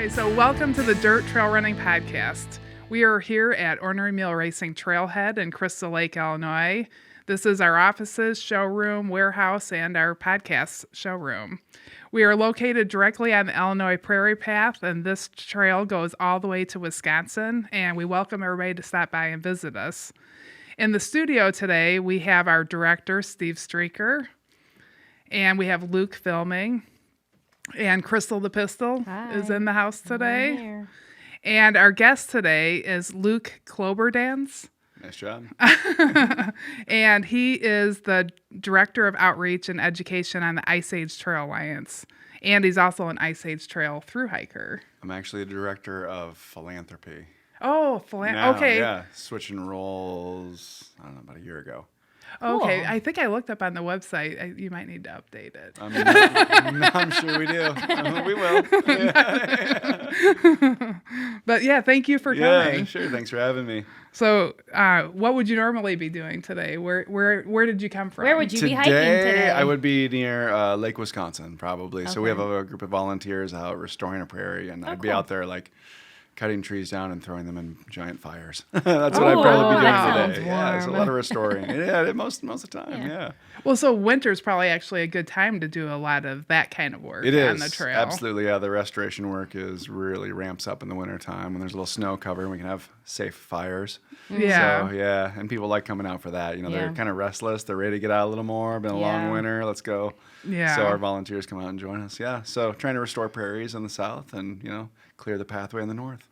So welcome to the Dirt Trail Running Podcast. We are here at Ornery Mule Racing Trailhead in Crystal Lake, Illinois. This is our offices, showroom, warehouse, and our podcast showroom. We are located directly on the Illinois Prairie Path, and this trail goes all the way to Wisconsin, and we welcome everybody to stop by and visit us. In the studio today, we have our director, Steve Streaker, and we have Luke filming, and Crystal the Pistol is in the house today. And our guest today is Luke Kloberdanz. Nice job. And he is the Director of Outreach and Education on the Ice Age Trail Alliance. And he's also an Ice Age Trail thru hiker. I'm actually the Director of Philanthropy. Oh, okay. Yeah, switching roles, I don't know, about a year ago. Cool. Okay, I think I looked up on the website. You might need to update it. I'm sure we do. We will. Yeah. But yeah, thank you for coming. Yeah, sure. Thanks for having me. So, what would you normally be doing today? Where did you come from? Where would you be hiking today? I would be near Lake Wisconsin, probably. Okay. So we have a group of volunteers out restoring a prairie, and I'd be out there like cutting trees down and throwing them in giant fires. That's what I'd probably be doing today. Yeah, it's a lot of restoring. Yeah, most of the time, yeah. Well, so winter's probably actually a good time to do a lot of that kind of work on the trail. Absolutely, yeah. The restoration work is really ramps up in the wintertime when there's a little snow cover and we can have safe fires. Yeah. So, yeah, and people like coming out for that. You know, they're kind of restless. They're ready to get out a little more. Been a long winter. Let's go. Yeah. So our volunteers come out and join us. Yeah, so trying to restore prairies in the south and, clear the pathway in the north.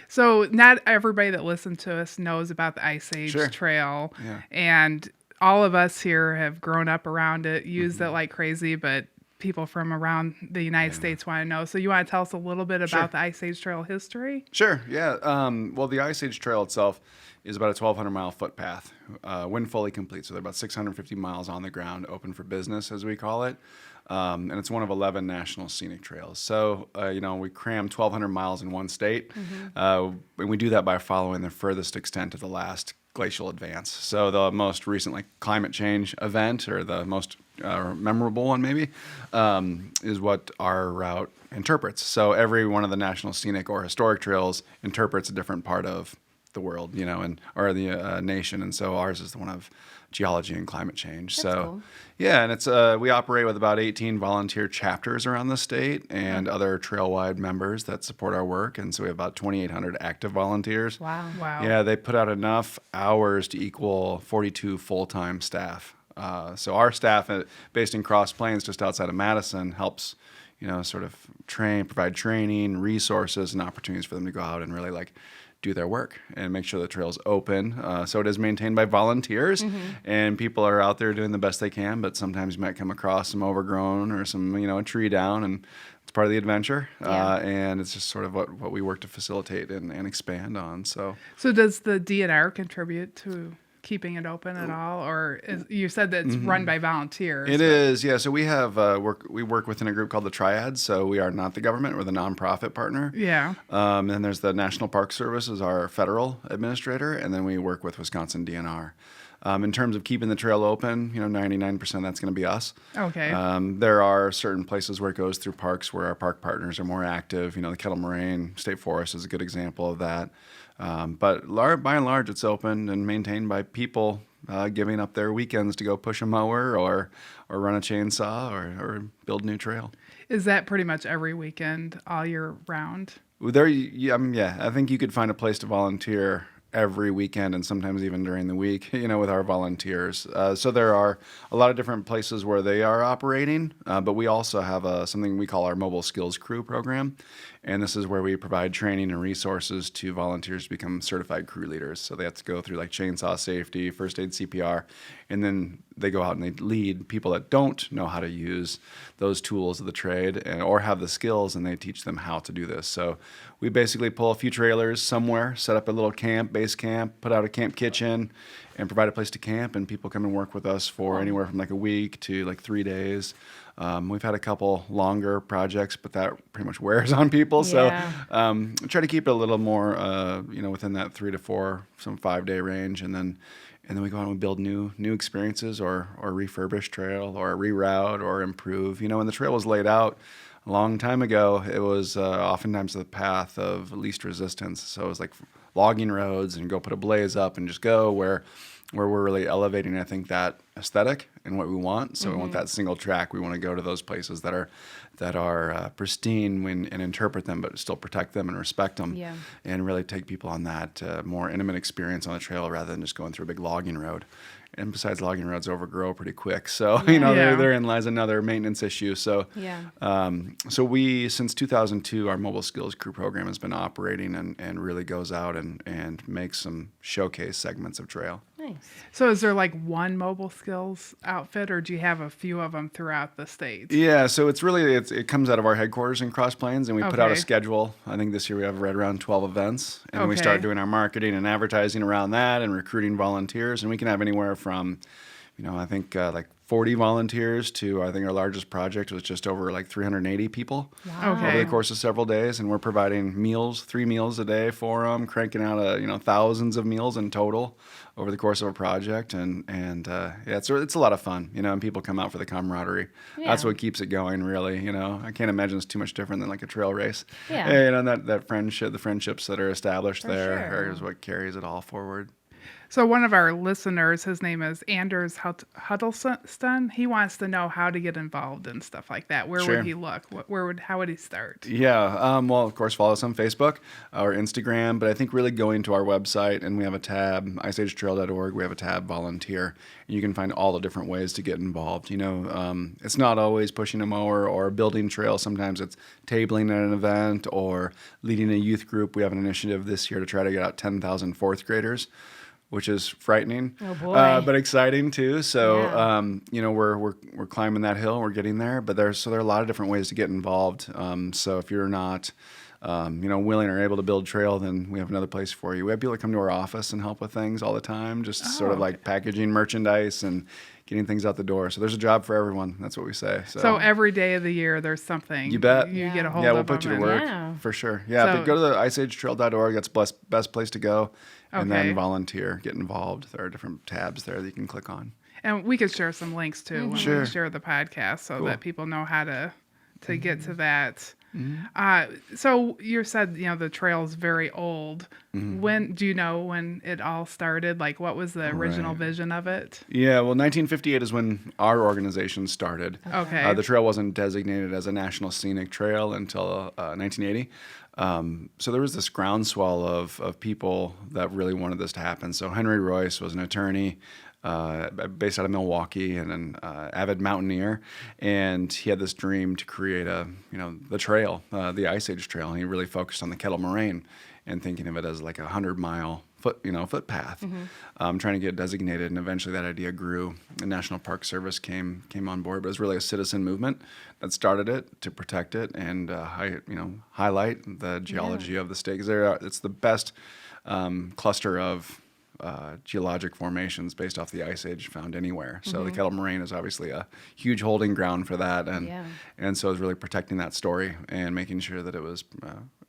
So not everybody that listens to us knows about the Ice Age Trail. Yeah. And all of us here have grown up around it, used it like crazy, but people from around the United States want to know. So you want to tell us a little bit about the Ice Age Trail history? Sure, yeah. Well, the Ice Age Trail itself is about a 1,200-mile footpath when fully complete. So they're about 650 miles on the ground, open for business, as we call it. And it's one of 11 national scenic trails. So, we cram 1,200 miles in one state. And we do that by following the furthest extent of the last glacial advance. So the most recent climate change event, or the most memorable one maybe, is what our route interprets. So every one of the national scenic or historic trails interprets a different part of the world, or the nation. And so ours is the one of geology and climate change. That's cool. Yeah, and it's we operate with about 18 volunteer chapters around the state and other trail-wide members that support our work. And so we have about 2,800 active volunteers. Wow. Yeah, they put out enough hours to equal 42 full-time staff. So our staff, based in Cross Plains, just outside of Madison, helps sort of provide training, resources, and opportunities for them to go out and really do their work and make sure the trail's open. So it is maintained by volunteers, and people are out there doing the best they can, but sometimes you might come across some overgrown or some, a tree down, and it's part of the adventure. And it's just sort of what we work to facilitate and expand on. So does the DNR contribute to keeping it open at all, or you said that it's run by volunteers? It is, yeah. So we have we work within a group called the Triad. So we are not the government; we're the nonprofit partner. Yeah. And then there's the National Park Service as our federal administrator, and then we work with Wisconsin DNR. In terms of keeping the trail open, 99% that's going to be us. Okay. There are certain places where it goes through parks where our park partners are more active. The Kettle Moraine State Forest is a good example of that. But by and large, it's open and maintained by people giving up their weekends to go push a mower or run a chainsaw or build a new trail. Is that pretty much every weekend, all year round? I think you could find a place to volunteer every weekend and sometimes even during the week, with our volunteers. So there are a lot of different places where they are operating, but we also have something we call our Mobile Skills Crew program. And this is where we provide training and resources to volunteers to become certified crew leaders. So they have to go through chainsaw safety, first aid, CPR, and then they go out and they lead people that don't know how to use those tools of the trade or have the skills, and they teach them how to do this. So we basically pull a few trailers somewhere, set up a little base camp, put out a camp kitchen, and provide a place to camp, and people come and work with us for anywhere from a week to 3 days. We've had a couple longer projects, but that pretty much wears on people. Yeah. So try to keep it a little more, within that 3 to 4, some 5-day range, and then we go out and we build new experiences or refurbish trail or reroute or improve. When the trail was laid out, a long time ago, it was oftentimes the path of least resistance. So it was like logging roads and go put a blaze up and just go where we're really elevating, I think, that aesthetic and what we want. So we want that single track. We want to go to those places that are pristine and interpret them, but still protect them and respect them, and really take people on that more intimate experience on the trail rather than just going through a big logging road. And besides, logging roads overgrow pretty quick. So, therein lies another maintenance issue. So, so we, since 2002, our Mobile Skills Crew program has been operating and really goes out and makes some showcase segments of trail. Nice. So is there like one mobile skills outfit, or do you have a few of them throughout the state? Yeah, so it comes out of our headquarters in Cross Plains, and we put out a schedule. I think this year we have right around 12 events, and we start doing our marketing and advertising around that and recruiting volunteers, and we can have anywhere from, I think like 40 volunteers to, I think our largest project was just over like 380 people over the course of several days, and we're providing meals, 3 meals a day for them, cranking out thousands of meals in total over the course of a project, and it's a lot of fun, and people come out for the camaraderie. That's what keeps it going, really. I can't imagine it's too much different than like a trail race. That friendship, the friendships that are established there is what carries it all forward. So one of our listeners, his name is Anders Huddleston. He wants to know how to get involved in stuff like that. Where would he look? How would he start? Yeah. Well, of course, follow us on Facebook or Instagram. But I think really going to our website, and we have a tab, iceagetrail.org. We have a tab, volunteer. And you can find all the different ways to get involved. It's not always pushing a mower or building trails. Sometimes it's tabling at an event or leading a youth group. We have an initiative this year to try to get out 10,000 fourth graders, which is frightening, but exciting too. So, we're climbing that hill. We're getting there, but there are a lot of different ways to get involved. So if you're not, willing or able to build trail, then we have another place for you. We have people that come to our office and help with things all the time, just sort of like packaging merchandise and getting things out the door. So there's a job for everyone. That's what we say. So every day of the year, there's something. You bet. You get a hold of. Yeah, we'll put you to work for sure. Yeah, but go to the iceagetrail.org. That's the best place to go. And then volunteer, get involved. There are different tabs there that you can click on. And we could share some links too when we share the podcast so that people know how to get to that. So you said, the trail is very old. When do you know when it all started? Like, what was the original vision of it? Yeah, well, 1958 is when our organization started. Okay. The trail wasn't designated as a national scenic trail until 1980. So there was this groundswell of people that really wanted this to happen. So Henry Royce was an attorney based out of Milwaukee and an avid mountaineer, and he had this dream to create the trail, the Ice Age Trail, and he really focused on the Kettle Moraine and thinking of it as like 100-mile footpath, trying to get designated, and eventually that idea grew. The National Park Service came on board, but it was really a citizen movement that started it to protect it and highlight the geology of the state, because it's the best cluster of geologic formations based off the Ice Age found anywhere. So the Kettle Moraine is obviously a huge holding ground for that, and so it's really protecting that story and making sure that it was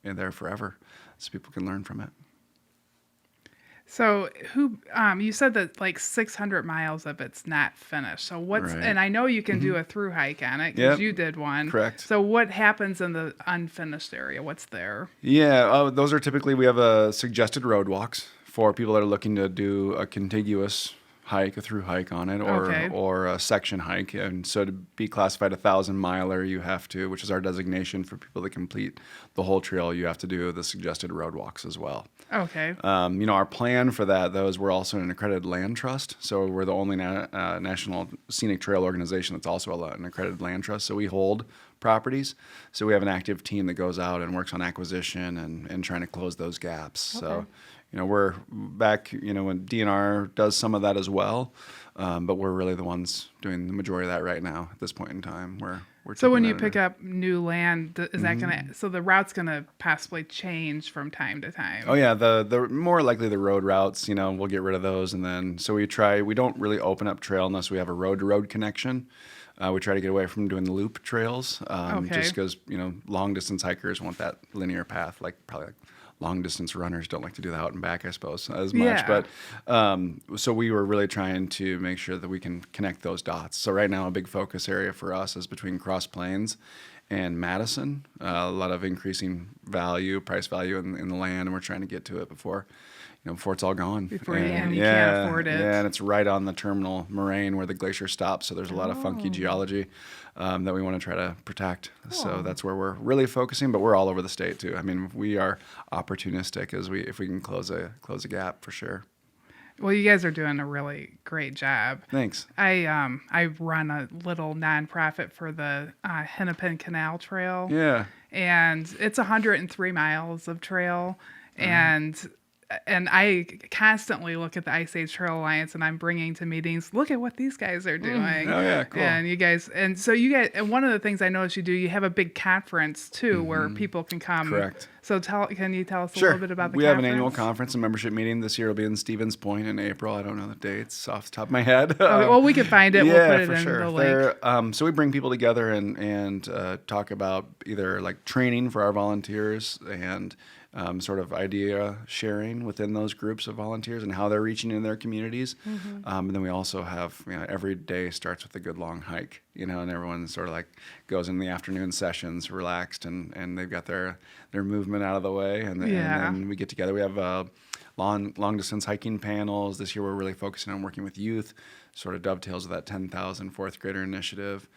in there forever, so people can learn from it. So you said that like 600 miles of it's not finished. So and I know you can do a through hike on it because you did one. Correct. So what happens in the unfinished area? What's there? Yeah, those are typically, we have suggested road walks for people that are looking to do a contiguous hike, a through hike on it, or a section hike. And so to be classified 1,000-miler, you have to, which is our designation for people that complete the whole trail, you have to do the suggested road walks as well. Okay. Our plan for that, though, is we're also an accredited land trust. So we're the only national scenic trail organization that's also an accredited land trust. So we hold properties. So we have an active team that goes out and works on acquisition and trying to close those gaps. Okay. So we're back, when DNR does some of that as well, but we're really the ones doing the majority of that right now at this point in time. So when you pick up new land, is that so the route's gonna possibly change from time to time? Oh yeah, the more likely the road routes, we'll get rid of those, and then so we don't really open up trail unless we have a road-to-road connection. We try to get away from doing the loop trails, just because long distance hikers want that linear path, probably long distance runners don't like to do the out and back, I suppose, as much. Yeah. But so we were really trying to make sure that we can connect those dots. So right now, a big focus area for us is between Cross Plains and Madison. A lot of increasing price value in the land, and we're trying to get to it before it's all gone. Before you can't afford it. Yeah, and it's right on the terminal moraine where the glacier stops, so there's a lot of funky geology that we want to try to protect. Cool. So that's where we're really focusing, but we're all over the state too. I mean, we are opportunistic if we can close a gap for sure. Well, you guys are doing a really great job. Thanks. I run a little nonprofit for the Hennepin Canal Trail. Yeah. And it's 103 miles of trail, and I constantly look at the Ice Age Trail Alliance, and I'm bringing to meetings, look at what these guys are doing. Oh, yeah, cool. And and one of the things I noticed you do, you have a big conference, too, where people can come. Correct. So can you tell us a Sure. little bit about the We conference? have an annual conference and membership meeting. This year will be in Stevens Point in April. I don't know the dates off the top of my head. Well, we can find it. Yeah, We'll put it for in sure. the link. So we bring people together and talk about either like training for our volunteers and sort of idea sharing within those groups of volunteers and how they're reaching in their communities. And then we also have, every day starts with a good long hike, and everyone sort of like goes in the afternoon sessions relaxed and they've got their movement out of the way. And then we get together. We have long distance hiking panels. This year we're really focusing on working with youth, sort of dovetails with that 10,000 fourth grader initiative.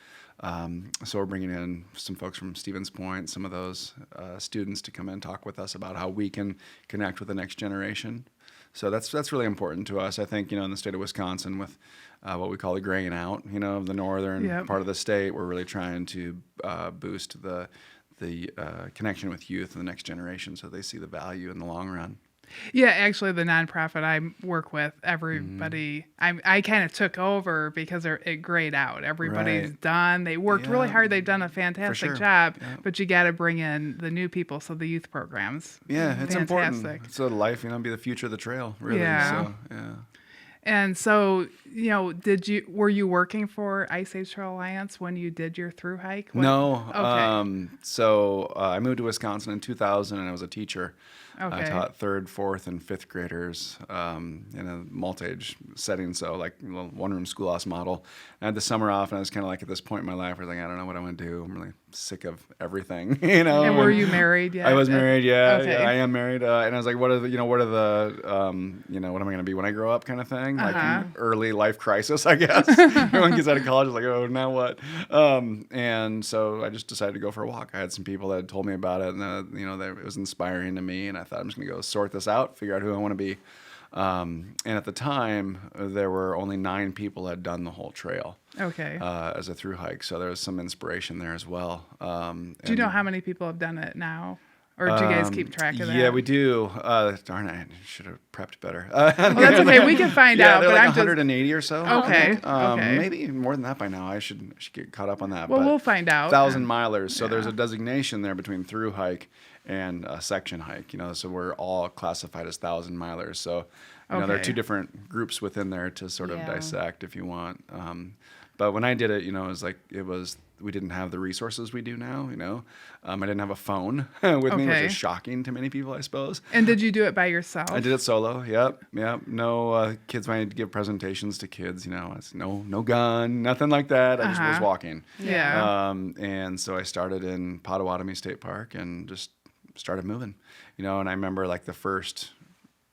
So we're bringing in some folks from Stevens Point, some of those students to come in and talk with us about how we can connect with the next generation. So that's really important to us. I think, in the state of Wisconsin with what we call the graying out, of the northern part of the state, we're really trying to boost the connection with youth and the next generation so they see the value in the long run. Yeah, actually, the nonprofit I work with, everybody, I kind of took over because it grayed out. Everybody's done. They worked really hard. They've done a fantastic job, but you got to bring in the new people. So the youth programs. Yeah, it's important. It's a life, be the future of the trail, really. Yeah. So, yeah. And so, were you working for Ice Age Trail Alliance when you did your thru hike? No. Okay. So I moved to Wisconsin in 2000 and I was a teacher. Okay. I taught 3rd, 4th, and 5th graders in a multi-age setting, so like a little one-room schoolhouse model. And I had the summer off, and I was kind of like at this point in my life where I was like, I don't know what I want to do. I'm really sick of everything, And were you married yet? I was married, yeah. Okay. Yeah, I am married. And I was like, what am I going to be when I grow up kind of thing? Like an early life crisis, I guess. Everyone gets out of college, like, oh, now what? And so I just decided to go for a walk. I had some people that had told me about it, and it was inspiring to me, and I thought I'm just going to go sort this out, figure out who I want to be. And at the time, there were only 9 people that had done the whole trail. Okay. As a through hike, so there was some inspiration there as well. Do you know how many people have done it now? Or do you guys keep track of that? Yeah, we do. Darn, I should have prepped better. Well, that's okay. We can find out. They're but like I'm 180 or so. Okay. Okay. Maybe more than that by now. I should get caught up on that. Well, but we'll find out. 1,000 milers. So there's a designation there between through hike and a section hike. So we're all classified as 1,000 milers. So there are 2 different groups within there to sort of dissect if you want. But when I did it, we didn't have the resources we do now, I didn't have a phone with me, which is shocking to many people, I suppose. And did you do it by yourself? I did it solo. Yep. No kids. When I had to give presentations to kids, it's no gun, nothing like that. I just was walking. Yeah. And so I started in Potawatomi State Park and just started moving, and I remember like the first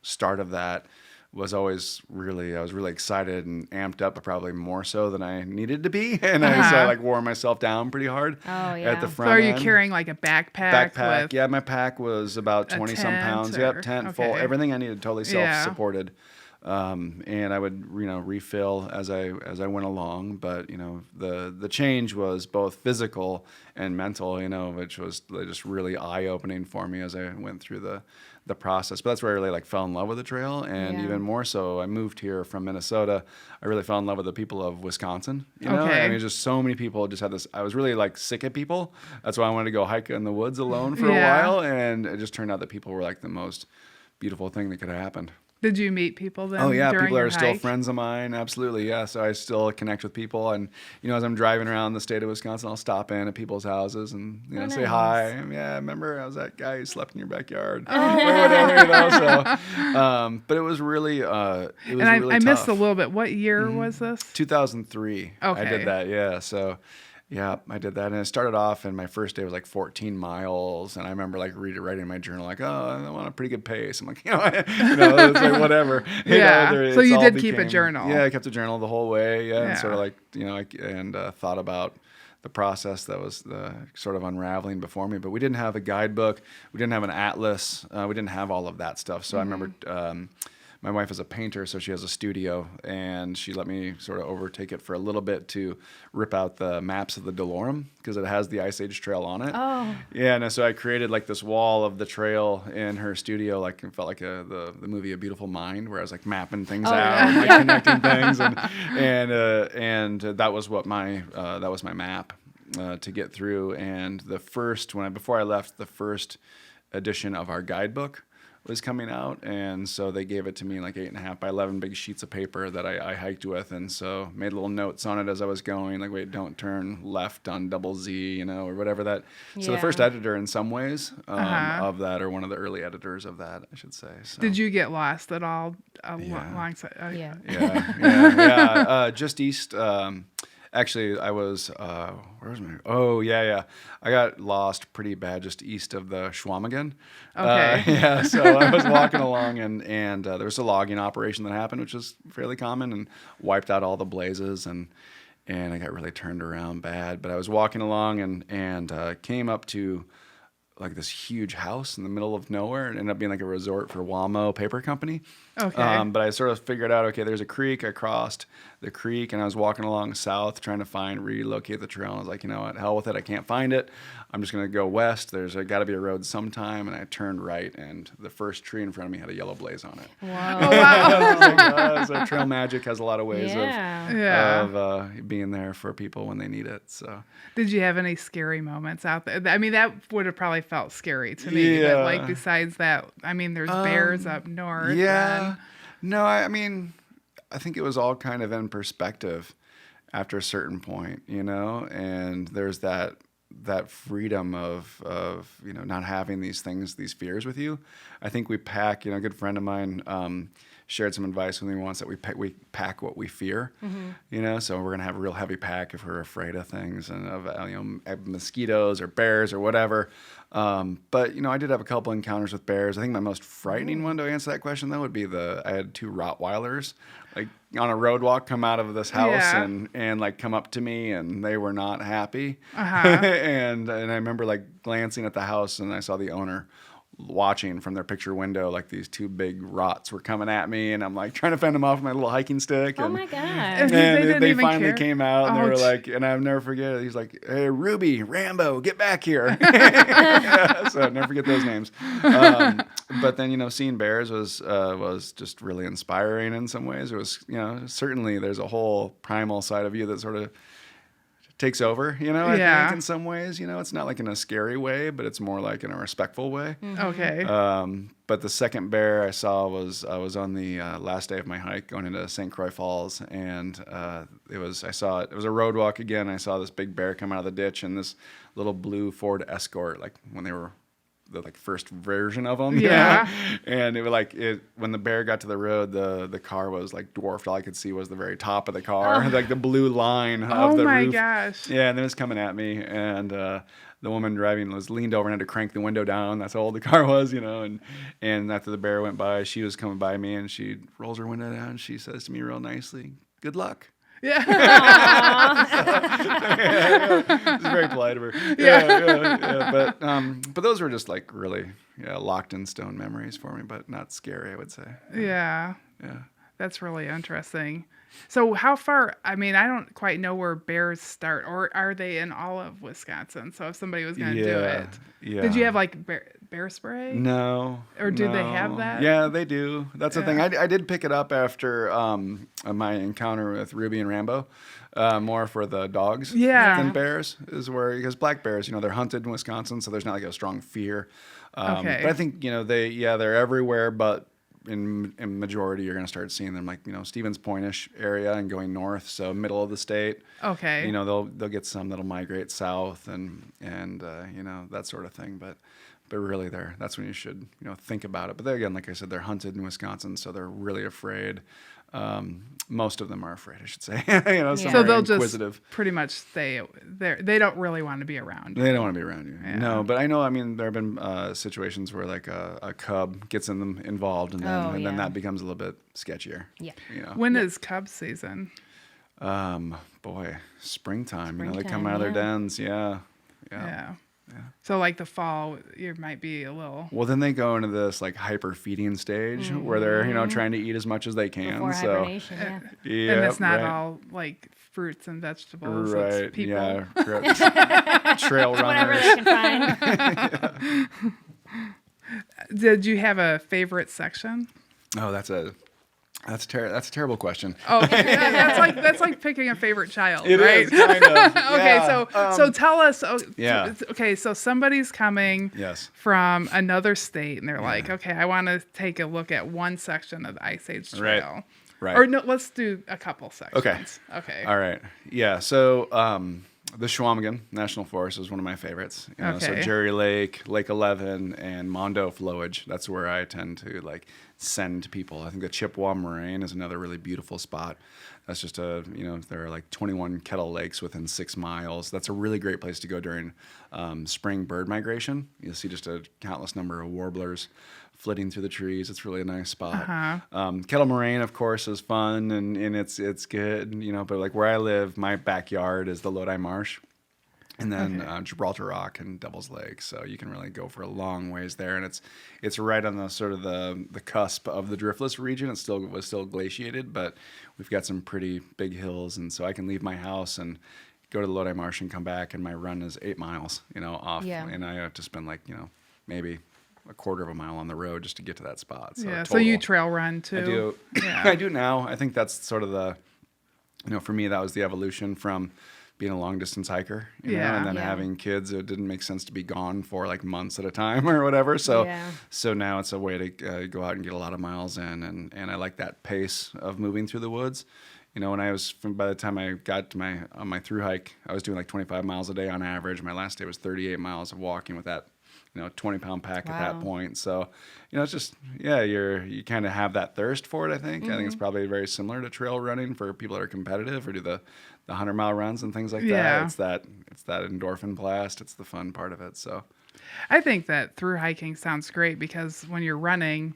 start of that was always I was really excited and amped up, but probably more so than I needed to be. And so I wore myself down pretty hard at the front So are you end. carrying like a backpack? Backpack, yeah. My pack was about 20-some pounds. Yep, tent full. Everything I needed, totally self-supported. And I would, refill as I went along. But, the change was both physical and mental, which was just really eye-opening for me as I went through the process. But that's where I really fell in love with the trail. And even more so, I moved here from Minnesota. I really fell in love with the people of Wisconsin. I mean, just so many people just had this. I was really sick of people. That's why I wanted to go hike in the woods alone for a while. And it just turned out that people were the most beautiful thing that could have happened. Did you meet people then? Oh yeah, during people your are still hike? friends of mine. Absolutely, yeah. So I still connect with people, and as I'm driving around the state of Wisconsin, I'll stop in at people's houses and say hi. Yeah, remember I was that guy who slept in your backyard or whatever. So, but it was really, I tough. missed a little bit. What year was this? 2003. Okay. I did that. Yeah. So. Yeah, I did that, and it started off, and my first day was like 14 miles, and I remember like writing in my journal like, oh, I'm on a pretty good pace. I'm like, it's like whatever. Yeah. So It's you all did keep a journal. Yeah, I kept a journal the whole way. Yeah, and sort Yeah. of like thought about the process that was sort of unraveling before me. But we didn't have a guidebook, we didn't have an atlas, we didn't have all of that stuff. So I remember. My wife is a painter, so she has a studio, and she let me sort of overtake it for a little bit to rip out the maps of the Delorum because it has the Ice Age trail on it. Oh. Yeah, and so I created like this wall of the trail in her studio, like it felt like the movie A Beautiful Mind, where I was like mapping things out, and, like connecting things, and that was what that was my map to get through. And before I left, the first edition of our guidebook was coming out, and so they gave it to me like 8.5 by 11 big sheets of paper that I hiked with, and so made little notes on it as I was going, like, wait, don't turn left on double Z, or whatever that. So the first editor in some ways of that, or one of the early editors of that, I should say. So. Did you get lost at all alongside? Yeah. Yeah. Just east. Actually, I was, where was my, oh, yeah. I got lost pretty bad just east of the Chihuahuan. Okay. So I was walking along, and there was a logging operation that happened, which is fairly common, and wiped out all the blazes, and I got really turned around bad. But I was walking along and came up to like this huge house in the middle of nowhere. It ended up being like a resort for Wamo Paper Company. Okay. But I sort of figured out, okay, there's a creek. I crossed the creek, and I was walking along south trying to relocate the trail. And I was like, you know what, hell with it. I can't find it. I'm just going to go west. There's got to be a road sometime. And I turned right, and the first tree in front of me had a yellow blaze on it. Wow. Oh, wow. So trail magic has a lot of ways of being there for people when they need it. So Did you have any scary moments out there? I mean, that would have probably felt scary to me. Yeah. But like besides that, I mean, there's bears up north. Yeah. and- No, I mean, I think it was all kind of in perspective after a certain point, and there's that freedom of not having these fears with you. I think we pack, a good friend of mine shared some advice with me once that we pack what we fear, so we're going to have a real heavy pack if we're afraid of things and of mosquitoes or bears or whatever. But I did have a couple encounters with bears. I think my most frightening one, to answer that question though, would be I had 2 Rottweilers like on a road walk come out of this house and like come up to me, and they were not happy. and I remember like glancing at the house, and I saw the owner watching from their picture window, like these 2 big rots were coming at me, and I'm like trying to fend them off with my little hiking stick. Oh and, my God. And And they even finally care? came out, and they were Ouch. like, and I'll never forget it. He's like, "Hey, Ruby, Rambo, get back here." So I'll never forget those names. But then, seeing bears was just really inspiring in some ways. It was, certainly there's a whole primal side of you that sort of takes over, I think in some ways, it's not like in a scary way, but it's more like in a respectful way. Okay. But the second bear I saw I was on the last day of my hike going into St. Croix Falls, and it was a road walk again. I saw this big bear come out of the ditch, and this little blue Ford Escort, like when they were the first version of them. Yeah. And it was when the bear got to the road, the car was like dwarfed. All I could see was the very top of the car, like the blue line of the roof. Oh my gosh. Yeah, and then it was coming at me, and the woman driving was leaned over and had to crank the window down. That's how old the car was, and after the bear went by, she was coming by me, and she rolls her window down, and she says to me real nicely, "Good luck." Yeah. It's very polite of her. Yeah. But those were just like really locked in stone memories for me, but not scary, I would say. Yeah. Yeah. That's really interesting. So how far, I mean, I don't quite know where bears start, or are they in all of Wisconsin? So if somebody was going to do it. Yeah. Did you have like bear spray? No. Or do they have that? Yeah, they do. That's the thing. I did pick it up after my encounter with Ruby and Rambo, more for the dogs than bears, because black bears, they're hunted in Wisconsin, so there's not like a strong fear. Okay. But I think, they're everywhere, but in majority, you're going to start seeing them like, Stevens Point-ish area and going north, so middle of the state. Okay. They'll get some that'll migrate south and that sort of thing. but really that's when you should, think about it. But then again, like I said, they're hunted in Wisconsin, so they're really afraid. Most of them are afraid, I should say. Some So are they'll inquisitive. just pretty much stay there. They don't really want to be around you. They don't want to be around you. Yeah. No, but I know. I mean, there have been situations where like a cub gets involved, and then that becomes a little bit sketchier. Yeah. When is cub season? Boy, springtime. They come out of their dens. Yeah. So like the fall, you might be a little. Well, then they go into this like hyper feeding stage where they're trying to eat as much as they can. Before hibernation, yeah, and it's not right. all like fruits and vegetables. Right. It's people. Yeah. Trail whatever runners. they can find. Did you have a favorite section? Oh, that's a terrible question. Oh, that's like picking a favorite child, It right? is, kind of. Okay, Yeah. so tell us. Yeah. Okay, so somebody's coming Yes. from another state, and they're like, okay, I want to take a look at one section of the Ice Age Trail. Right. Or no, let's do a couple sections. Okay. Okay. All right. Yeah. So the Chihuahuan National Forest is one of my favorites. So Okay. Jerry Lake, Lake 11, and Mondo Flowage. That's where I tend to send people. I think the Chippewa Moraine is another really beautiful spot. That's just there are like 21 kettle lakes within 6 miles. That's a really great place to go during spring bird migration. You'll see just a countless number of warblers flitting through the trees. It's really a nice spot. Kettle Moraine, of course, is fun and it's good, but like where I live, my backyard is the Lodi Marsh. And then Gibraltar Rock and Devil's Lake, so you can really go for a long ways there, and it's right on the sort of the cusp of the driftless region. It was still glaciated, but we've got some pretty big hills, and so I can leave my house and go to the Lodi Marsh and come back, and my run is 8 miles, off, and I have to spend maybe a quarter of a mile on the road just to get to that spot. So So you trail run too? I do. Yeah. I do now. I think that's sort of the, for me that was the evolution from being a long distance hiker, and then having kids. It didn't make sense to be gone for like months at a time or whatever. So now it's a way to go out and get a lot of miles in, and I like that pace of moving through the woods. By the time I got to on my through hike, I was doing like 25 miles a day on average. My last day was 38 miles of walking with that 20-pound pack at that point. So, it's just, you kind of have that thirst for it, I think. I think it's probably very similar to trail running for people that are competitive or do the 100-mile runs and things like that. It's that endorphin blast. It's the fun part of it. So I think that through hiking sounds great because when you're running,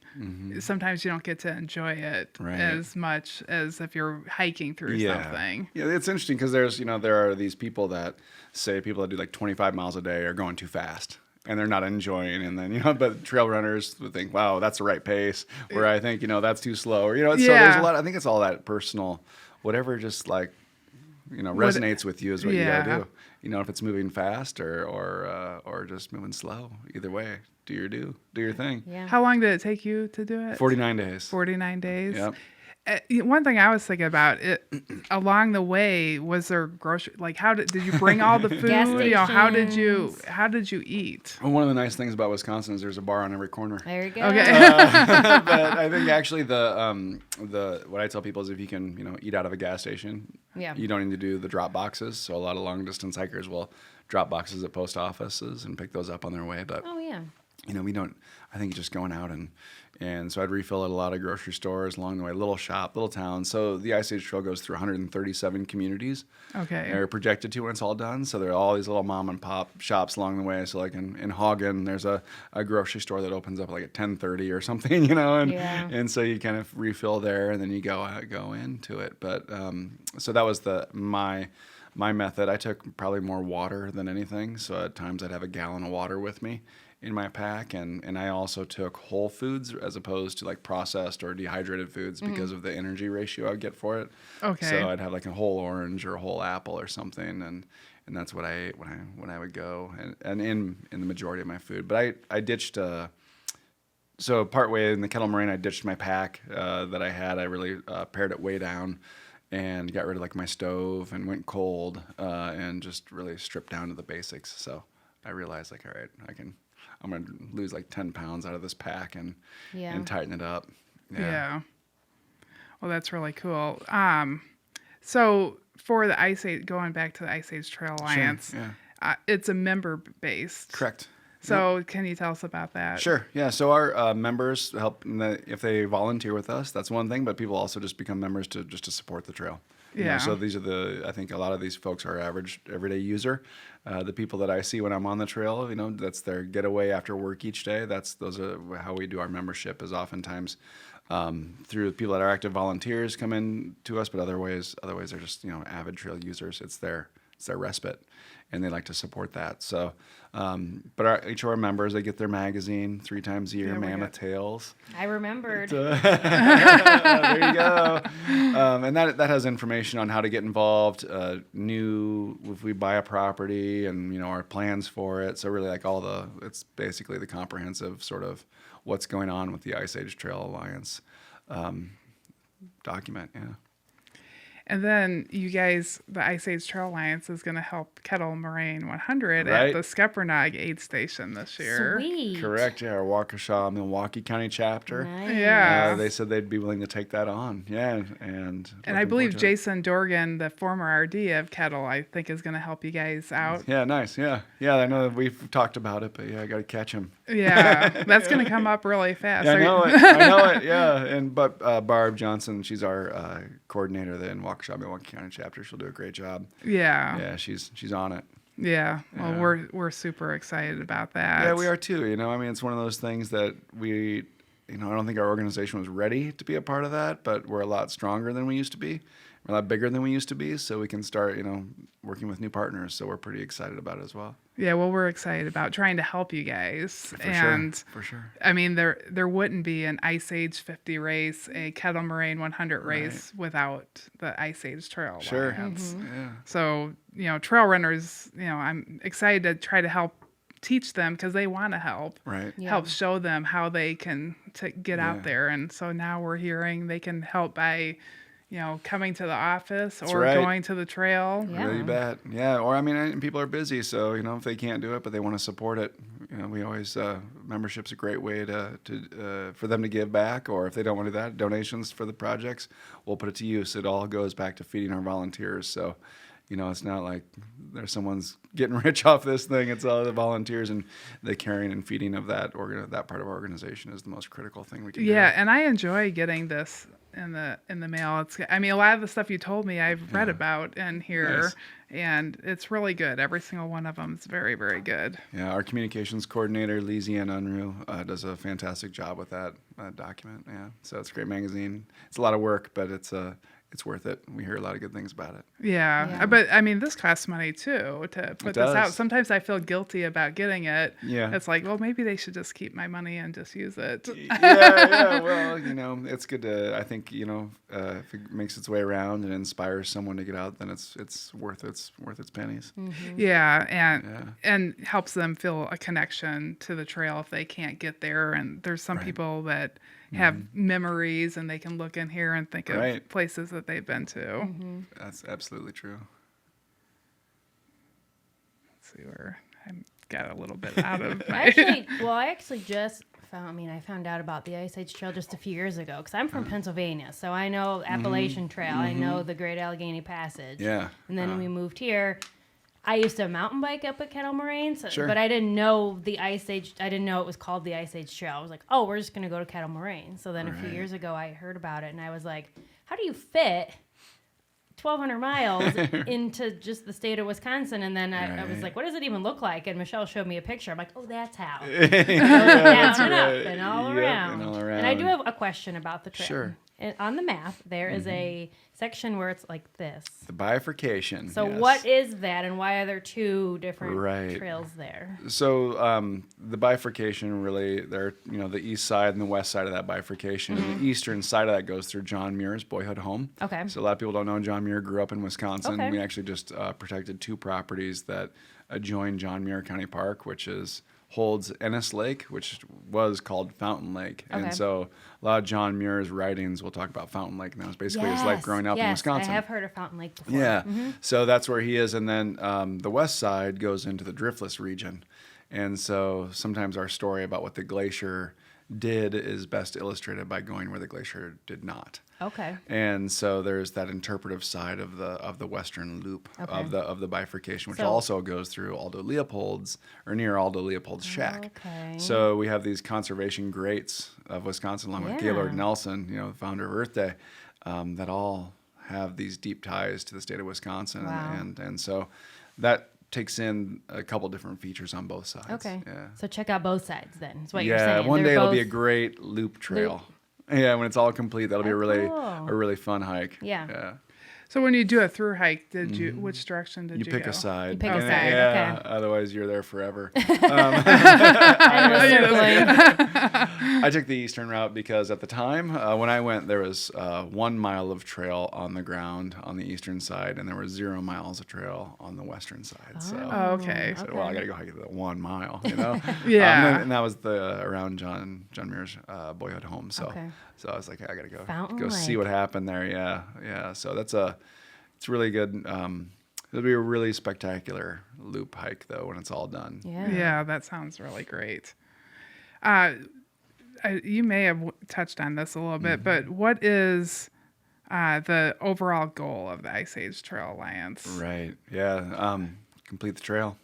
sometimes you don't get to enjoy it as much as if you're hiking through something. Yeah, it's interesting because there are these people that do like 25 miles a day are going too fast. And they're not enjoying, and then but trail runners would think, "Wow, that's the right pace." Where I think, that's too slow. Or so there's a lot. I think it's all that personal, whatever, just like resonates with you is what you gotta do. If it's moving fast or just moving slow, either way, do your thing. Yeah. How long did it take you to do it? 49 days. 49 days. Yep. One thing I was thinking about along the way, was there grocery? Like, did you bring all the food? Gas How did stations. you eat? Well, one of the nice things about Wisconsin is there's a bar on every corner. There you go. Okay. But I think actually the what I tell people is if you can eat out of a gas station, you don't need to do the drop boxes. So a lot of long distance hikers will drop boxes at post offices and pick those up on their way. But we don't. I think just going out and so I'd refill at a lot of grocery stores along the way, little towns. So the Ice Age Trail goes through 137 communities. Okay. They're projected to when it's all done. So there are all these little mom and pop shops along the way. So like in Hagen, there's a grocery store that opens up like at 10:30 or something, and so you kind of refill there and then you go into it. But so that was my method. I took probably more water than anything. So at times I'd have a gallon of water with me in my pack, and I also took whole foods as opposed to like processed or dehydrated foods because of the energy ratio I'd get for it. Okay. So I'd have like a whole orange or a whole apple or something, and that's what I ate when I would go, and in the majority of my food. But I ditched. So partway in the Kettle Moraine, I ditched my pack that I had. I really pared it way down and got rid of like my stove and went cold and just really stripped down to the basics. So I realized like, all right, I'm going to lose like 10 pounds out of this pack and tighten it up. Yeah. Well, that's really cool. So for the going back to the Ice Age Trail Alliance, it's a member-based. Correct. So can you tell us about that? Sure. Yeah. So our members help if they volunteer with us. That's one thing. But people also just become members to support the trail. You know, Yeah. so these are I think a lot of these folks are average everyday user. The people that I see when I'm on the trail, that's their getaway after work each day. Those are how we do our membership. Is oftentimes through people that are active volunteers come in to us, but other ways they're just avid trail users. It's their respite, and they like to support that. So, but each of our members, they get their magazine 3 times a year, Yeah, we Mammoth got- Tales. I remembered. There you go. And that has information on how to get involved, if we buy a property, and our plans for it. So really, it's basically the comprehensive sort of what's going on with the Ice Age Trail Alliance document. Yeah. And then you guys, the Ice Age Trail Alliance is going to help Kettle Moraine 100 Right. at the Skepernog aid station this year. Sweet. Correct. Yeah, our Waukesha, Milwaukee County chapter. Nice. Yeah. They said they'd be willing to take that on. Yeah, And I looking believe forward to it. Jason Dorgan, the former RD of Kettle, I think is going to help you guys out. Yeah, nice. Yeah. I know that we've talked about it, but I got to catch him. Yeah, that's going to come up really fast. Yeah, I Are you- know it. I know it. Yeah, but Barb Johnson, she's our coordinator there in Waukesha, Milwaukee County chapter. She'll do a great job. Yeah. Yeah, she's on it. Yeah. Well, Yeah. we're super excited about that. Yeah, we are too. I mean, it's one of those things that we, I don't think our organization was ready to be a part of that, but we're a lot stronger than we used to be. We're a lot bigger than we used to be, so we can start, working with new partners. So we're pretty excited about it as well. Yeah, well, we're excited about trying to help you guys. For sure. I mean, there wouldn't be an Ice Age 50 race, a Kettle Moraine 100 race without the Ice Age Trail Sure. Alliance. Yeah. So, trail runners, I'm excited to try to help teach them because they want to help. Right. Yeah. Help show them how they can get Yeah. out there. And so now we're hearing they can help by, coming to the office or right. going to the trail. Yeah. Really bad. Yeah. Or, I mean, and people are busy, so, if they can't do it, but they want to support it, we always, membership's a great way for them to give back, or if they don't want to do that, donations for the projects, we'll put it to use. It all goes back to feeding our volunteers. So, it's not like someone's getting rich off this thing. It's all the volunteers, and the caring and feeding of that part of our organization is the most critical thing we can do. Yeah, and I enjoy getting this in the mail. A lot of the stuff you told me I've read about in here, Nice. and it's really good. Every single one of them is very, very good. Yeah, our communications coordinator, Lizianne Unruh, does a fantastic job with that document. Yeah, so it's a great magazine. It's a lot of work, but it's worth it. We hear a lot of good things about it. Yeah. Yeah. But I mean, this costs money too to put this out. does. Sometimes I feel guilty about getting it. Yeah. It's like, well, maybe they should just keep my money and just use it. Yeah. Well, it's good to. I think if it makes its way around and inspires someone to get out, then it's worth its pennies. Yeah, Yeah. and helps them feel a connection to the trail if they can't get there. And there's some Right. people that have memories and they can look in here and think of Right. places that they've been to. That's absolutely true. Let's see where I got a little bit out of my. I actually just I found out about the Ice Age Trail just a few years ago because I'm from Pennsylvania, so I know Appalachian Trail. I know the Great Allegheny Passage. Yeah. And then we moved here. I used to mountain bike up at Kettle Moraine, Sure. but I didn't know the Ice Age. I didn't know it was called the Ice Age Trail. I was like, oh, we're just going to go to Kettle Moraine. So then a few Right. years ago, I heard about it, and I was like, how do you fit 1,200 miles into just the state of Wisconsin? And then I was Right. like, what does it even look like? And Michelle showed me a picture. I'm like, oh, that's how. That's Down and up right. and all Yep, around. and all And I do around. have a question about the trail. Sure. And on the map, there is a section where it's like this. The bifurcation. So yes. what is that, and why are there two different Right. trails there? So the bifurcation really, they're the east side and the west side of that bifurcation. And the eastern side of that goes through John Muir's boyhood home. Okay. So a lot of people don't know John Muir grew up in Wisconsin. Okay. We actually just protected 2 properties that adjoin John Muir County Park, which holds Ennis Lake, which was called Fountain Lake. Okay. And so a lot of John Muir's writings will talk about Fountain Lake, and that was basically his life growing up in Wisconsin. I have heard of Fountain Lake before. Yeah, so that's where he is, and then the west side goes into the driftless region, and so sometimes our story about what the glacier did is best illustrated by going where the glacier did not. Okay. And so there's that interpretive side of the western loop Okay. of the bifurcation, which So- also goes through Aldo Leopold's or near Aldo Leopold's shack. Okay. So we have these conservation greats of Wisconsin, along with Gaylord Yeah. Nelson, the founder of Earth Day, that all have these deep ties to the state of Wisconsin, Wow. and so that takes in a couple different features on both sides. Okay. Yeah. So check out both sides then. Is what Yeah, you're saying. one They're day it'll be a both- great loop trail. Yeah, when it's all complete, that'll be a really cool. a really fun hike. Yeah. So when you do a through hike, which direction did you You pick go? a side. You pick a And, side, Yeah. okay. Otherwise, you're there forever. Endless circling. I took the eastern route because at the time when I went, there was 1 mile of trail on the ground on the eastern side, and there was 0 miles of trail on the western side. So, Oh, okay. I said, well, I got to go hike the 1 mile, Yeah. and that was around John Muir's boyhood home. So, Okay. so I was like, I got to Fountain go see Lake. what happened there. Yeah. So it's really good. It'll be a really spectacular loop hike though when it's all done. Yeah. Yeah, that sounds really great. You may have touched on this a little bit, but what is the overall goal of the Ice Age Trail Alliance? Right. Yeah. Complete the trail.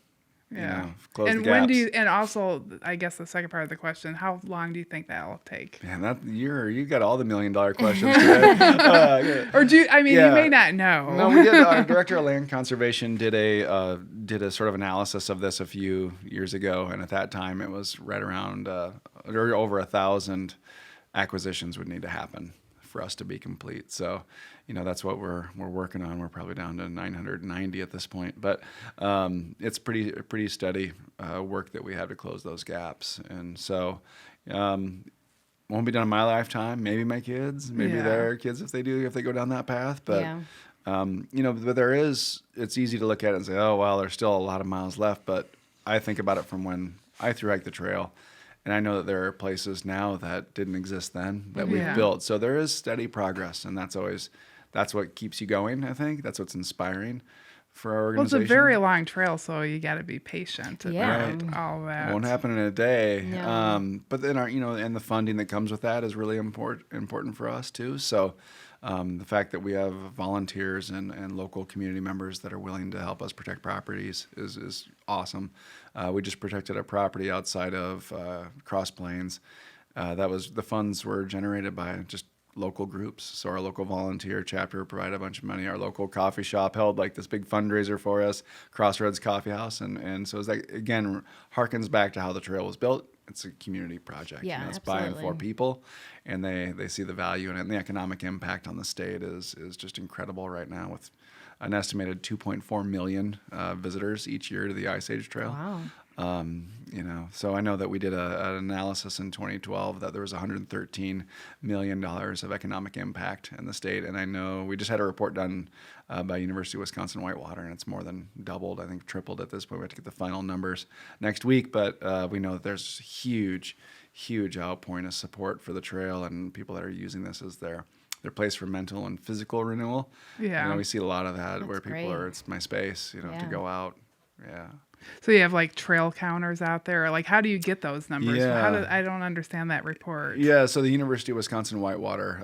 Yeah. Close And the when gaps. do you? And also, I guess the second part of the question: how long do you think that'll take? Man, you got all the $1 million questions today. Or do you, I mean, you Yeah. may not know. No, we did. Our director of land conservation did a sort of analysis of this a few years ago, and at that time it was right around or over 1,000 acquisitions would need to happen for us to be complete. So, that's what we're working on. We're probably down to 990 at this point, but it's pretty steady work that we have to close those gaps, and so. Won't be done in my lifetime. Maybe my kids, maybe Yeah. their kids if they go down that path. But Yeah. but it's easy to look at it and say, oh, well, there's still a lot of miles left. But I think about it from when I through hike the trail, and I know that there are places now that didn't exist then that we've Yeah. built. So there is steady progress, and that's what keeps you going. I think that's what's inspiring for our Well, it's organization. a very long trail, so you got to be patient Yeah. about all that. It won't happen in a day. No. But then and the funding that comes with that is really important for us too. So the fact that we have volunteers and local community members that are willing to help us protect properties is awesome. We just protected a property outside of Cross Plains. The funds were generated by just local groups. So our local volunteer chapter provided a bunch of money. Our local coffee shop held like this big fundraiser for us, Crossroads Coffee House. And so it's like, again, harkens back to how the trail was built. It's a community project. Yeah, It's by and for absolutely. people, and they see the value in it. And the economic impact on the state is just incredible right now with an estimated 2.4 million visitors each year to the Ice Age Trail. Wow. So I know that we did an analysis in 2012 that there was $113 million of economic impact in the state. And I know we just had a report done by University of Wisconsin Whitewater, and it's more than doubled, I think tripled at this point. We have to get the final numbers next week, but we know that there's huge outpouring of support for the trail and people that are using this as their place for mental and physical renewal. Yeah. We see a lot of that where That's people great. are, it's my space, to Yeah. go out. Yeah. So you have like trail counters out there. Like, how do you get those numbers? Yeah. I don't understand that report. Yeah, so the University of Wisconsin Whitewater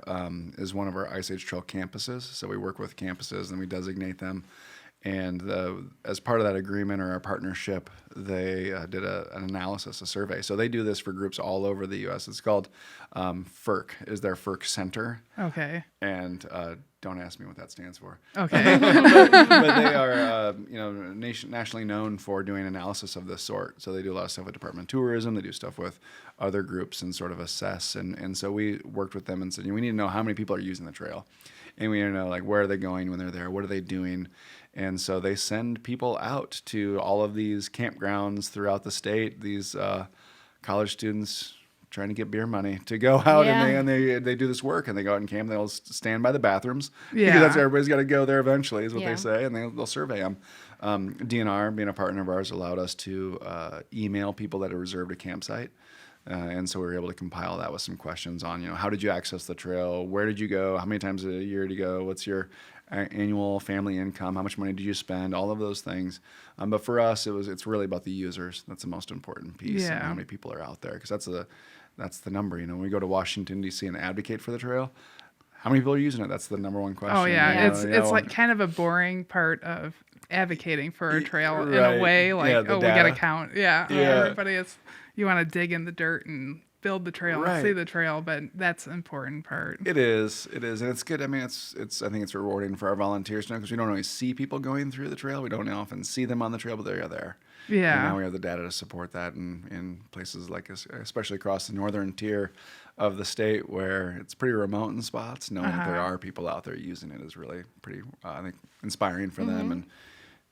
is one of our Ice Age Trail campuses. So we work with campuses and we designate them. And as part of that agreement or our partnership, they did an analysis, a survey. So they do this for groups all over the U.S. It's called FERC, is their FERC Center. Okay. And don't ask me what that stands for. Okay. But they are, nationally known for doing analysis of this sort. So they do a lot of stuff with Department of Tourism. They do stuff with other groups and sort of assess. And so we worked with them and said, we need to know how many people are using the trail. And we need to know, like, where are they going when they're there? What are they doing? And so they send people out to all of these campgrounds throughout the state, these college students trying to get beer money to go out Yeah. and they do this work and they go out and camp. They'll stand by the bathrooms Yeah. because that's everybody's got to go there eventually is what Yeah. they say, and they'll survey them. DNR, being a partner of ours, allowed us to email people that had reserved a campsite. And so we were able to compile that with some questions on, how did you access the trail? Where did you go? How many times a year did you go? What's your annual family income? How much money did you spend? All of those things. But for us, it's really about the users. That's the most important piece and Yeah. how many people are out there, because that's the number. When we go to Washington D.C. and advocate for the trail, how many people are using it? That's the number one question. Oh yeah, Yeah. it's like kind of a boring part of advocating for a trail in Right. a way. Like, Yeah, the we got to data. count. Yeah, Yeah. everybody is. You want to dig in the dirt and build the trail and Right. see the trail, but that's the important part. It is, and it's good. I mean, it's. I think it's rewarding for our volunteers now because we don't always see people going through the trail. We don't often see them on the trail, but they are there. Yeah. And now we have the data to support that in places like us, especially across the northern tier of the state where it's pretty remote in spots. Knowing that there are people out there using it is really pretty, I think, inspiring for them and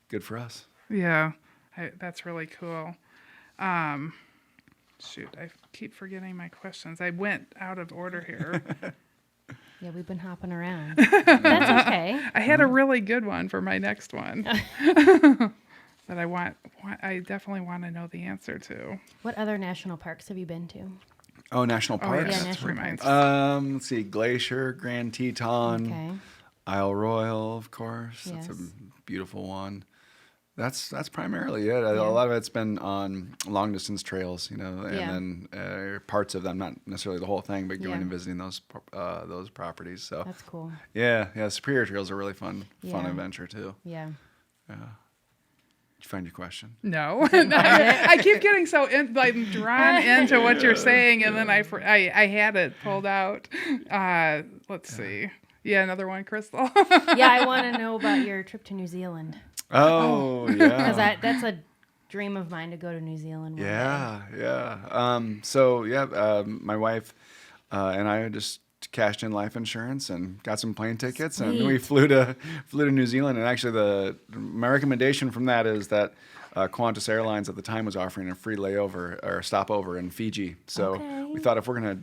good for us. Yeah, that's really cool. Shoot, I keep forgetting my questions. I went out of order here. Yeah, we've been hopping around. That's okay. I had a really good one for my next one that I definitely want to know the answer to. What other national parks have you been to? Oh, national Oh, parks. Yeah, that national reminds Let's see, Glacier, Grand Teton, Okay. Isle Royal, of course. That's a Yes. beautiful one. That's primarily it. A Yeah. lot of it's been on long distance trails, and Yeah. then parts of them, not necessarily the whole thing, but going Yeah. and visiting those properties. So That's cool. yeah, Superior Trails are really fun Yeah. adventure too. Yeah. Did you find your question? No, I keep getting so drawn into what you're saying, and then I had it pulled out. Let's see. Yeah, another one, Crystal. Yeah, I want to know about your trip to New Zealand. Oh, Because yeah. that's a dream of mine to go to New Zealand one day. Yeah. My wife and I just cashed in life insurance and got some plane tickets, and we Sweet. flew to New Zealand. And actually, my recommendation from that is that Qantas Airlines at the time was offering a free layover or stopover in Fiji. So Okay. we thought if we're gonna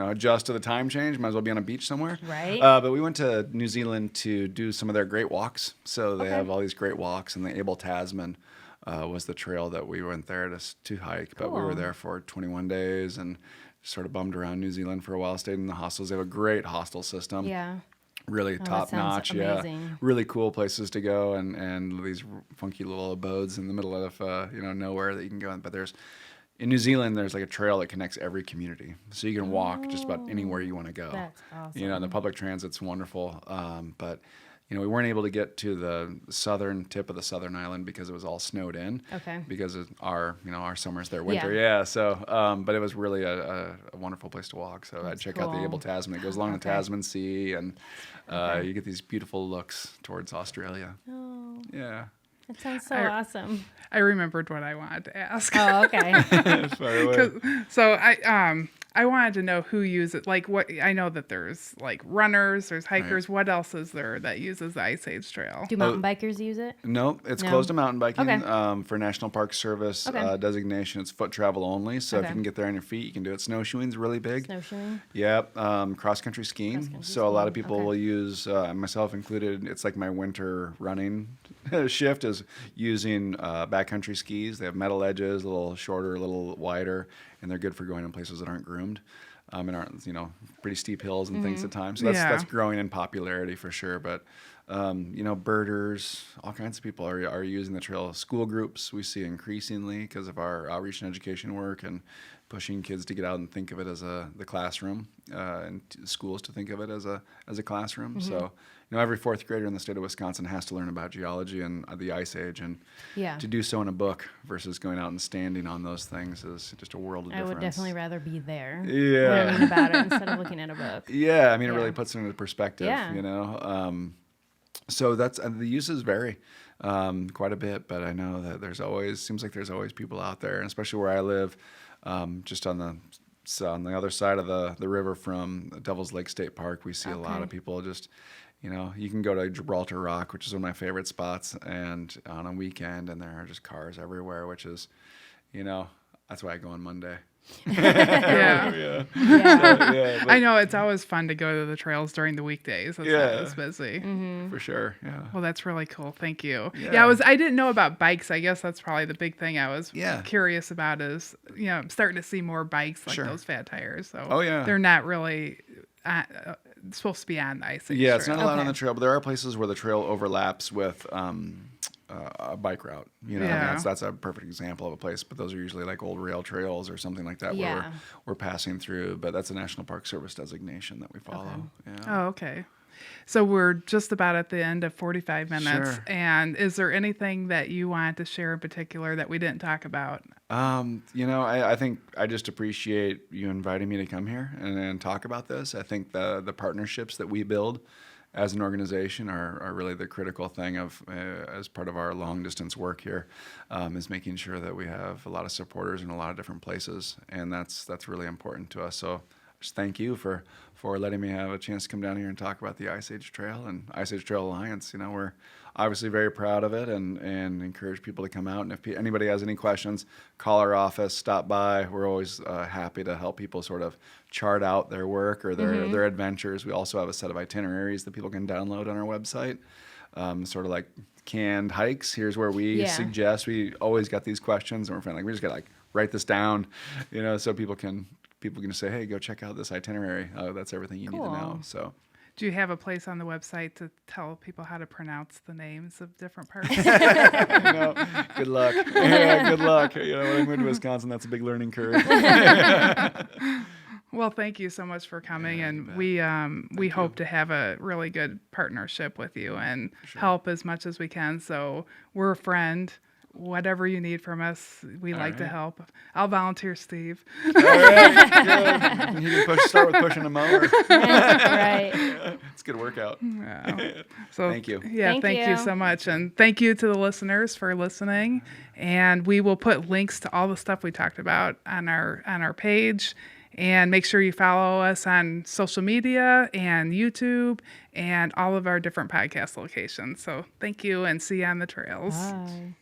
adjust to the time change, might as well be on a beach somewhere. Right. But we went to New Zealand to do some of their great walks. So they Okay. have all these great walks, and the Abel Tasman was the trail that we went there to hike. But we were Cool. there for 21 days and sort of bummed around New Zealand for a while. Stayed in the hostels. They have a great hostel system. Yeah. Really that top sounds notch. Yeah. amazing. Really cool places to go and these funky little abodes in the middle of nowhere that you can go in. But in New Zealand, there's like a trail that connects every community, so you can walk just about anywhere you want to go. That's awesome. The public transit's wonderful, but we weren't able to get to the southern tip of the southern island because it was all snowed in. Okay. Because of our summer's their winter. Yeah. Yeah. So, but it was really a wonderful place to walk. So I'd check out the cool. Abel Tasman. It goes along the Okay. Tasman Sea, and you get these beautiful looks towards Australia. Oh, Yeah. that sounds so I- awesome. I remembered what I wanted to ask. Oh, okay. Far away. So I wanted to know who uses like what I know that there's like runners, there's hikers. What else is there that uses the Ice Age Trail? Do mountain bikers use it? Nope, it's No? closed to mountain biking. Okay. For National Park Service Okay. designation, it's foot travel only. So if Okay. you can get there on your feet, you can do it. Snowshoeing's really big. Snowshoeing? Yep, cross country skiing. Cross-country So a lot of skiing, people okay. will use, myself included. It's like my winter running shift is using backcountry skis. They have metal edges, a little shorter, a little wider, and they're good for going in places that aren't groomed. And aren't pretty steep hills and things at times. So Yeah. that's growing in popularity for sure. But birders, all kinds of people are using the trail. School groups we see increasingly because of our outreach and education work and pushing kids to get out and think of it as the classroom and schools to think of it as a classroom. So every fourth grader in the state of Wisconsin has to learn about geology and the Ice Age, and Yeah. to do so in a book versus going out and standing on those things is just a world of I difference. would definitely rather be there. Yeah. Learning about it instead of looking at a book. Yeah, I mean, it Yeah. really puts it into perspective, Yeah. So the uses vary quite a bit, but I know that seems like there's always people out there, and especially where I live, just on the other side of the river from Devil's Lake State Park, we see a lot Okay. of people just, you can go to Gibraltar Rock, which is one of my favorite spots, and on a weekend, and there are just cars everywhere, which is, that's why I go on Monday. Yeah. Yeah. Yeah. Yeah, I know it's always fun to go to the trails during the weekdays. It's Yeah. not as busy. for sure. Yeah. Well, that's really cool. Thank you. Yeah. Yeah, I didn't know about bikes. I guess that's probably the big thing I was Yeah. curious about is, I'm starting to see more bikes like Sure. those fat tires. So Oh, yeah. they're not really supposed to be on the Ice Age Yeah, it's not Trail. allowed on Okay. the trail, but there are places where the trail overlaps with a bike route. You know, Yeah. that's a perfect example of a place. But those are usually like old rail trails or something like that Yeah. where we're passing through. But that's a National Park Service designation that we follow. Yeah. Oh, okay. So we're just about at the end of 45 minutes. Sure. And is there anything that you want to share in particular that we didn't talk about? You know, I think I just appreciate you inviting me to come here and talk about this. I think the partnerships that we build as an organization are really the critical thing of as part of our long distance work here, is making sure that we have a lot of supporters in a lot of different places, and that's really important to us. So just thank you for letting me have a chance to come down here and talk about the Ice Age Trail and Ice Age Trail Alliance. You know, we're obviously very proud of it and encourage people to come out. And if anybody has any questions, call our office, stop by. We're always happy to help people sort of chart out their work or their adventures. We also have a set of itineraries that people can download on our website, sort of like canned hikes. Here's where we suggest. We always got these questions, and we're feeling like we just got to like write this down, you know, so people can say, hey, go check out this itinerary. That's everything you need to know. So. Do you have a place on the website to tell people how to pronounce the names of different parts? No, good luck. Yeah, good luck. You know, when I moved to Wisconsin, that's a big learning curve. Well, thank you so much for coming, Yeah, and you we hope to have a really good partnership with you and help as much as we can. So we're a friend. Whatever you need from us, we like to help. I'll volunteer, Steve. All right, good. You can start with pushing a mower. Right. It's a good workout. Yeah. So Thank you. Yeah, Thank thank you you so much, and thank you to the listeners for listening. And we will put links to all the stuff we talked about on our page. And make sure you follow us on social media and YouTube and all of our different podcast locations. So thank you, and see you on the trails. Bye.